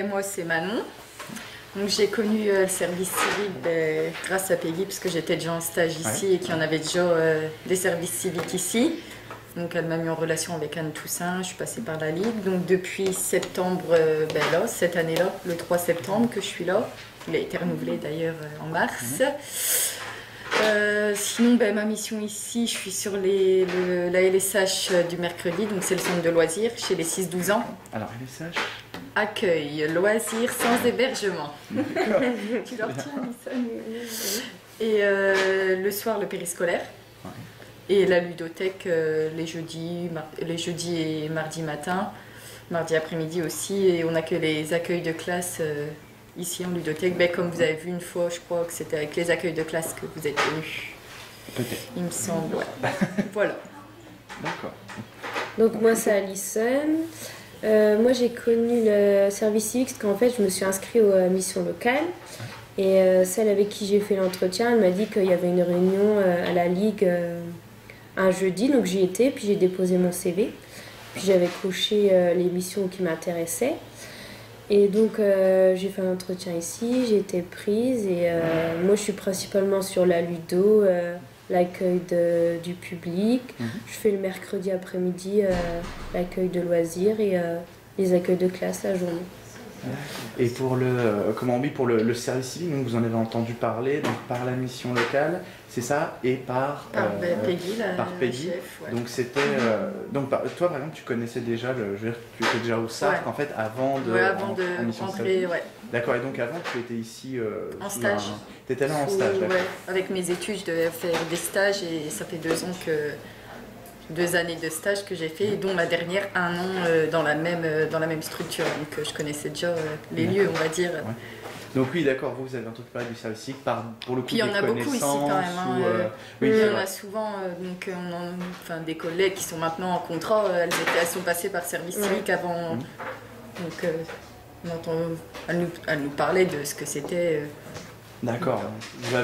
Moi c'est Manon. Donc j'ai connu le service civique grâce à Peggy parce que j'étais déjà en stage ici et qu'il y en avait déjà des services civiques ici. Donc elle m'a mis en relation avec Anne Toussaint, je suis passée par la Ligue. Donc depuis septembre, là, cette année-là, le 3 septembre que je suis là. Il a été renouvelé d'ailleurs en mars. Sinon, ma mission ici, je suis sur la LSH du mercredi, donc c'est le centre de loisirs chez les 6-12 ans. Alors LSH ? Accueil, loisirs sans hébergement. Tu leur tiens, Lisa. Et le soir, le périscolaire. Ouais. Et la ludothèque les jeudis et mardis matin, mardi après-midi aussi. Et on accueille les accueils de classe ici en ludothèque. Comme vous avez vu une fois, je crois que c'était avec les accueils de classe que vous êtes venus. Peut-être. Il me semble, ouais. Voilà. D'accord. Donc moi, c'est Alison. Moi j'ai connu le service civique parce qu'en fait je me suis inscrite aux missions locales et celle avec qui j'ai fait l'entretien, elle m'a dit qu'il y avait une réunion à la Ligue un jeudi, donc j'y étais, puis j'ai déposé mon CV, puis j'avais coché les missions qui m'intéressaient et donc j'ai fait un entretien ici, j'ai été prise et moi je suis principalement sur la ludo, l'accueil du public. Je fais le mercredi après-midi l'accueil de loisirs et les accueils de classe la journée. Et pour le service civique, donc vous en avez entendu parler donc par la mission locale, c'est ça, et par Peggy, chef, ouais. Donc c'était toi par exemple tu connaissais déjà tu étais déjà au SARC en fait avant de mission rentrer, ouais. D'accord, et donc avant tu étais ici en stage. Tu étais là en stage, d'accord. Ouais. Avec mes études, je devais faire des stages et ça fait 2 années de stage que j'ai fait, dont la dernière 1 an dans la même structure. Donc je connaissais déjà les lieux, on va dire. Ouais. Donc oui, d'accord, vous avez entendu parler du service civique pour le coup. Puis il y en a beaucoup ici quand même. Oui, il y en a souvent des collègues qui sont maintenant en contrat, elles sont passées par service civique avant. Donc elle nous parlait de ce que c'était. D'accord. Vous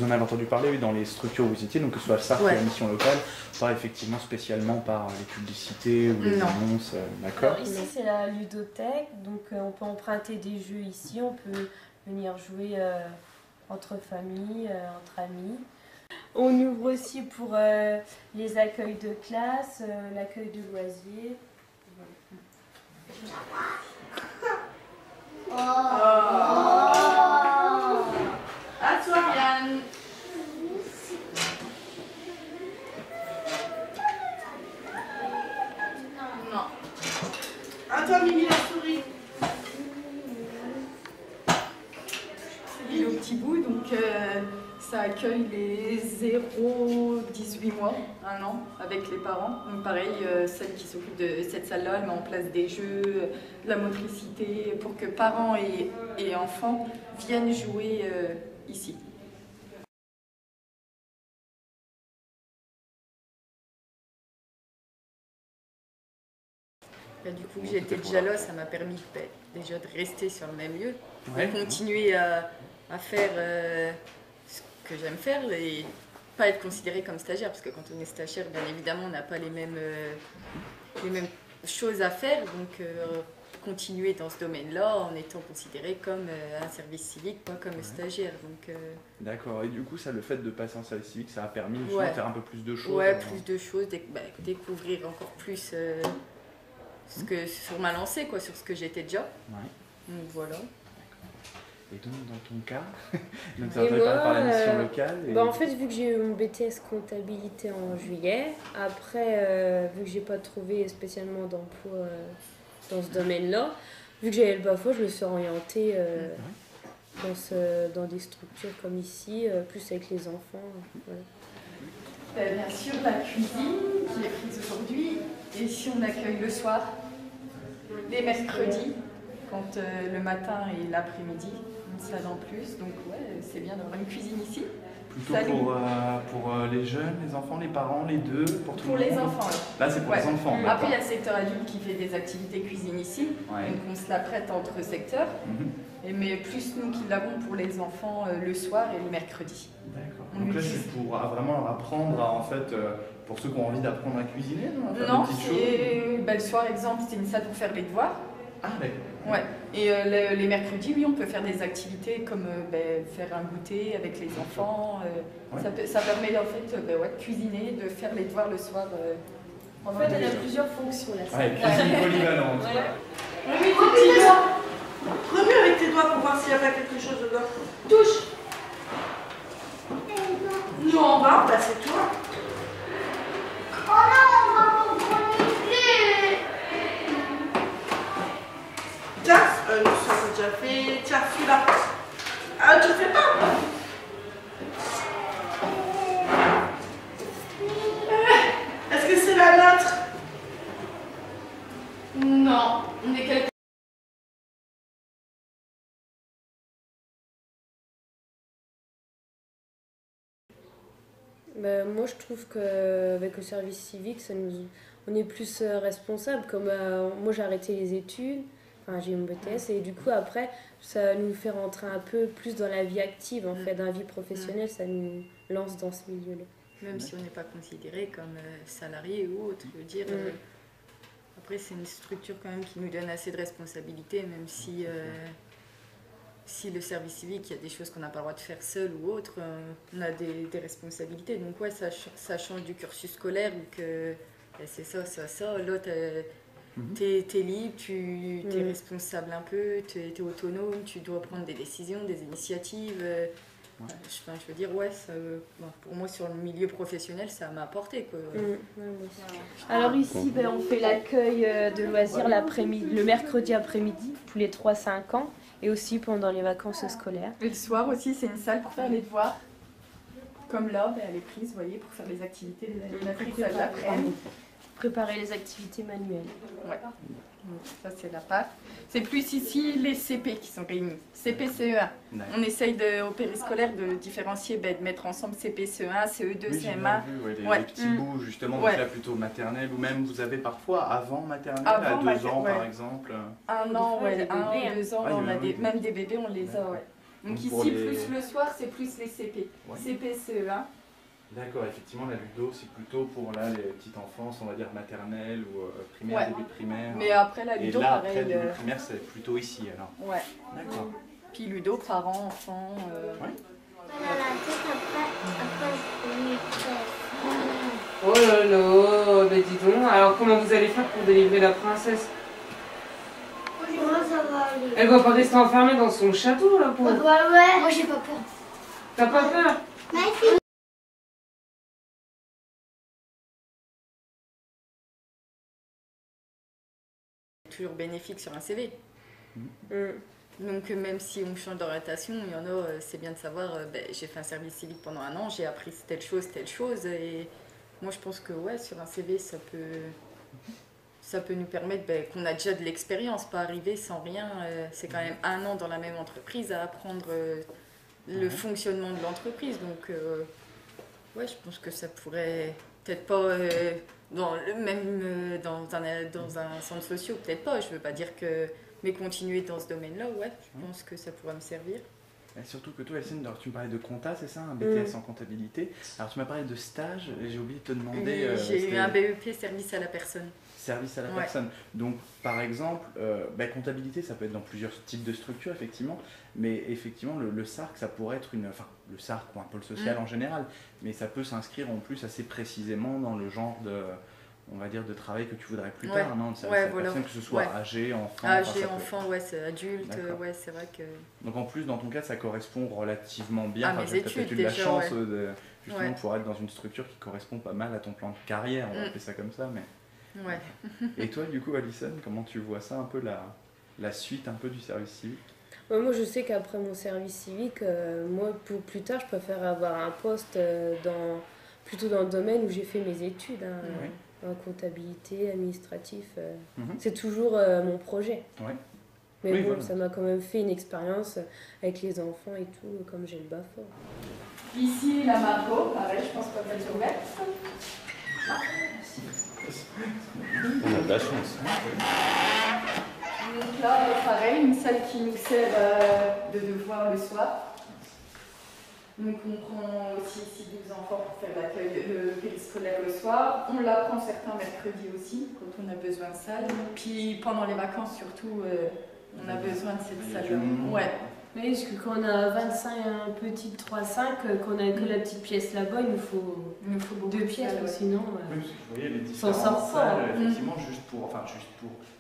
en avez entendu parler dans les structures où vous étiez, donc que ce soit le SARC ou la mission locale, pas effectivement spécialement par les publicités ou les annonces. D'accord. Ici c'est la ludothèque, donc on peut emprunter des jeux ici, on peut venir jouer entre familles, entre amis. On ouvre aussi pour les accueils de classe, l'accueil de loisirs. À toi, Yann. Non. Attends, Mimi, la souris. Il est au petit bout, donc ça accueille les 0-18 mois, 1 an, avec les parents. Donc pareil, celle qui s'occupe de cette salle-là, elle met en place des jeux, de la motricité, pour que parents et enfants viennent jouer ici. Du coup, j'étais déjà là, ça m'a permis déjà de rester sur le même lieu, de continuer à faire ce que j'aime faire et pas être considérée comme stagiaire, parce que quand on est stagiaire, bien évidemment, on n'a pas les mêmes choses à faire, donc continuer dans ce domaine-là en étant considéré comme un service civique, pas comme stagiaire. D'accord, et du coup, ça, le fait de passer en service civique, ça a permis de faire un peu plus de choses. Ouais, plus de choses, découvrir encore plus sur ma lancée, quoi, sur ce que j'étais déjà. Donc voilà. Et donc, dans ton cas, donc ça va par la mission locale En fait, vu que j'ai eu mon BTS comptabilité en juillet, après, vu que j'ai pas trouvé spécialement d'emploi dans ce domaine-là, vu que j'avais le BAFO, je me suis orientée dans des structures comme ici, plus avec les enfants. Voilà. Bien sûr, la cuisine qui est prise aujourd'hui. Et si on accueille le soir, les mercredis, quand le matin et l'après-midi, une salle en plus. Donc ouais, c'est bien d'avoir une cuisine ici. Plutôt pour les jeunes, les enfants, les parents, les deux, pour tout le monde. Pour les enfants. Là, c'est pour les enfants. Après, il y a le secteur adulte qui fait des activités cuisine ici. Donc on se la prête entre secteurs. Mais plus nous qui l'avons pour les enfants le soir et le mercredi. D'accord. Donc là, c'est pour vraiment leur apprendre en fait, pour ceux qui ont envie d'apprendre à cuisiner, non, le soir, exemple, c'est une salle pour faire les devoirs. Ah, d'accord. Ouais. Et les mercredis, oui, on peut faire des activités comme faire un goûter avec les enfants. Ça permet en fait de cuisiner, de faire les devoirs le soir. En fait, elle a plusieurs fonctions la salle. Cuisine polyvalente. Remue avec tes doigts pour voir s'il n'y a pas quelque chose dedans. Touche. Non, bah c'est toi. Oh non, on va me connecter. Tiens, ça c'est déjà fait. Tiens, celui-là. Ah, tu fais pas. Est-ce que c'est la nôtre? Non, on est quelqu'un. Moi, je trouve qu'avec le service civique, on est plus responsable. Comme moi, j'ai arrêté les études, enfin, j'ai eu mon BTS, et du coup, après, ça nous fait rentrer un peu plus dans la vie active, en fait, dans la vie professionnelle, ça nous lance dans ce milieu-là. Même si on n'est pas considéré comme salarié ou autre, je veux dire. Après, c'est une structure quand même qui nous donne assez de responsabilités, même si le service civique, il y a des choses qu'on n'a pas le droit de faire seul ou autre, on a des responsabilités. Donc ouais, ça change du cursus scolaire, où c'est ça. Là, t'es libre, t'es responsable un peu, t'es autonome, tu dois prendre des décisions, des initiatives. Je veux dire, pour moi, sur le milieu professionnel, ça m'a apporté, quoi. Alors ici, on fait l'accueil de loisirs le mercredi après-midi, tous les 3-5 ans, et aussi pendant les vacances scolaires. Et le soir aussi, c'est une salle pour faire les devoirs. Comme là, elle est prise, vous voyez, pour faire les activités de l'animatrice à l'après-midi. Préparer les activités manuelles. Ouais. Ça, c'est la part. C'est plus ici les CP qui sont réunis. CP, CE1. On essaye au périscolaire de différencier, de mettre ensemble CP, CE1, CE2, CM1. Les petits bouts, justement, donc là plutôt maternelle, ou même vous avez parfois avant maternelle, à 2 ans par exemple. 1 an, 1 ou 2 ans, on a même des bébés, on les a, Donc ici, plus le soir, c'est plus les CP. CP, CE1. D'accord, effectivement, la ludo, c'est plutôt pour les petites enfances, on va dire maternelle ou primaire, début de primaire. Mais après, la ludo, et là, pareil. Après, début de primaire, c'est plutôt ici, alors. Ouais. D'accord. Puis ludo, parents, enfants. Oh là là, mais dis donc, alors comment vous allez faire pour délivrer la princesse? Moi, ça va aller. Elle va pas rester enfermée dans son château, là, pour... Ouais, moi j'ai pas peur. T'as pas peur? Merci. toujours bénéfiques sur un CV. Mm. Donc même si on change d'orientation, il y en a, c'est bien de savoir, j'ai fait un service civique pendant 1 an, j'ai appris telle chose. Et moi je pense que ouais, sur un CV, ça peut nous permettre qu'on a déjà de l'expérience, pas arriver sans rien. C'est quand même 1 an dans la même entreprise à apprendre le fonctionnement de l'entreprise. Donc ouais, je pense que ça pourrait peut-être pas dans un centre social, peut-être pas. Je veux pas dire que, mais continuer dans ce domaine-là, ouais, je pense que ça pourrait me servir. Et surtout que toi, Elsene, tu me parlais de compta, c'est ça, un BTS en comptabilité. Alors tu m'as parlé de stage, et j'ai oublié de te demander. J'ai eu un BEP service à la personne. Service à la personne. Donc, par exemple, comptabilité, ça peut être dans plusieurs types de structures, effectivement. Mais effectivement, le SARC, ça pourrait être enfin, le SARC ou un pôle social en général. Mais ça peut s'inscrire en plus assez précisément dans le genre on va dire, de travail que tu voudrais plus tard, non? Voilà. Personne, que ce soit âgé, enfant. Âgé, enfant, ouais, c'est adulte, ouais, c'est vrai que. Donc en plus, dans ton cas, ça correspond relativement bien. À mes études, tu as peut-être eu de la chance de pouvoir être dans une structure qui correspond pas mal à ton plan de carrière, on va appeler ça comme ça, mais. Ouais. Et toi, du coup, Alison, comment tu vois ça un peu la suite un peu du service civique? Moi, je sais qu'après mon service civique, moi, pour plus tard, je préfère avoir un poste plutôt dans le domaine où j'ai fait mes études. En comptabilité, administratif, c'est toujours mon projet. Ouais. Mais bon, ça m'a quand même fait une expérience avec les enfants et tout, comme j'ai le BAFOR. Ici, la Margot, pareil, je pense pas qu'elle est ouverte. On a de la chance. Donc là, pareil, une salle qui nous sert de devoir le soir. Donc on prend aussi ici 12 enfants pour faire l'accueil, le périscolaire le soir. On la prend certains mercredis aussi, quand on a besoin de salle. Puis pendant les vacances surtout, on a besoin de cette salle. Ouais. Oui, parce que quand on a 25, un petit 3-5, qu'on a que la petite pièce là-bas, il nous faut 2 pièces, sinon... Oui, parce que vous voyez les différentes salles, effectivement, juste pour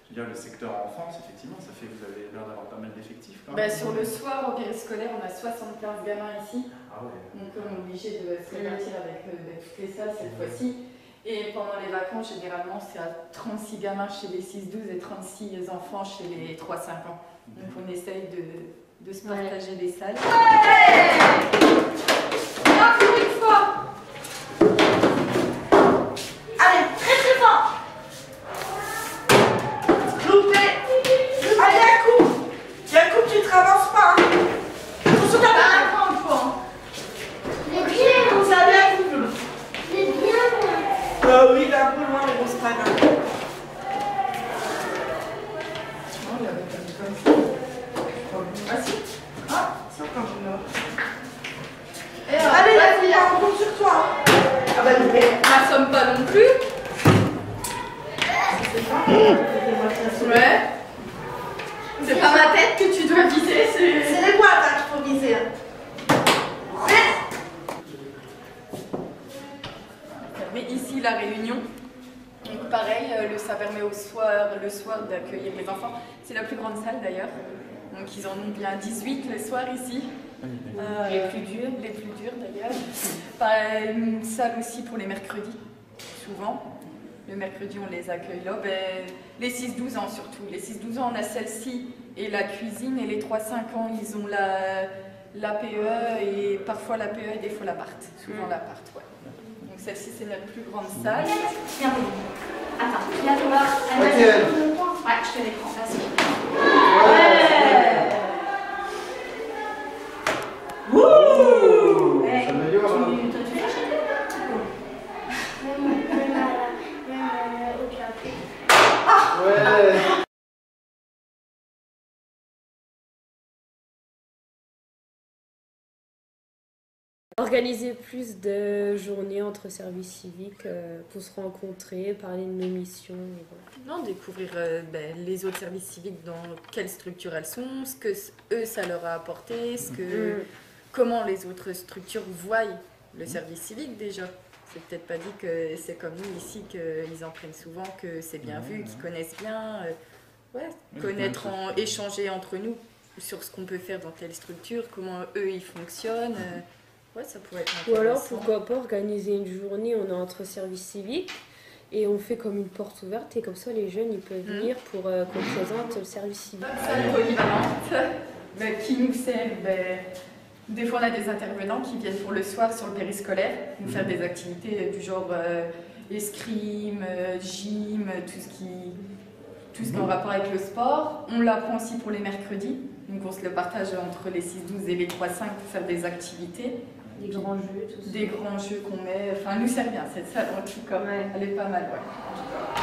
je veux dire, le secteur enfance, effectivement, ça fait que vous avez l'air d'avoir pas mal d'effectifs. Sur le soir, au périscolaire, on a 75 gamins ici. Ah ouais. Donc on est obligé de se répartir avec toutes les salles cette fois-ci. Et pendant les vacances, généralement, c'est à 36 gamins chez les 6-12 et 36 enfants chez les 3-5 ans. Donc on essaye de se partager les salles. Encore une fois. Allez, très très fort. Loupé. Allez, Yacoub, tu ne traverses pas. Attention, t'as pas un point. Les pieds, Vous savez, Yacoub. les pieds, Oui, il est un peu loin, mais bon, c'est pas grave. Ah si. Ah, c'est encore une heure. Allez, Yacoub, on compte sur toi. Ah bah, loupé. M'assomme pas non plus. Ouais. C'est pas ma tête que tu dois viser, C'est les boîtes qu'il faut viser. Mais ici, la réunion. Donc pareil, ça permet le soir d'accueillir les enfants. C'est la plus grande salle d'ailleurs. Donc ils en ont bien 18 le soir ici. Les plus durs. Les plus durs d'ailleurs. Une salle aussi pour les mercredis, souvent. Le mercredi, on les accueille là. Les 6-12 ans surtout. Les 6-12 ans, on a celle-ci et la cuisine. Et les 3-5 ans, ils ont l'APE et parfois l'APE et des fois l'appart. Souvent l'appart, ouais. Donc celle-ci, c'est notre plus grande salle. Viens, attends, viens te voir. Ouais, je te l'écran. Wouh! Organiser plus de journées entre services civiques pour se rencontrer, parler de nos missions. Voilà. Non, découvrir les autres services civiques, dans quelle structure elles sont, ce que eux ça leur a apporté, comment les autres structures voient le service civique déjà. C'est peut-être pas dit que c'est comme nous ici qu'ils en prennent souvent, que c'est bien vu, qu'ils connaissent bien. Connaître, échanger entre nous sur ce qu'on peut faire dans telle structure, comment eux ils fonctionnent. Ouais, ça pourrait être intéressant. Ou alors, pourquoi pas organiser une journée, on est entre services civiques, Et on fait comme une porte ouverte et comme ça les jeunes ils peuvent venir pour qu'on présente le service civique. Salle polyvalente qui nous sert. Des fois on a des intervenants qui viennent pour le soir sur le périscolaire nous faire des activités du genre escrime, gym, tout ce qui est en rapport avec le sport. On l'apprend aussi pour les mercredis. Donc on se le partage entre les 6-12 et les 3-5 pour faire des activités. Des grands jeux, tout ça. Des grands jeux qu'on met. Enfin, elle nous sert bien cette salle en tout cas. Elle est pas mal, ouais.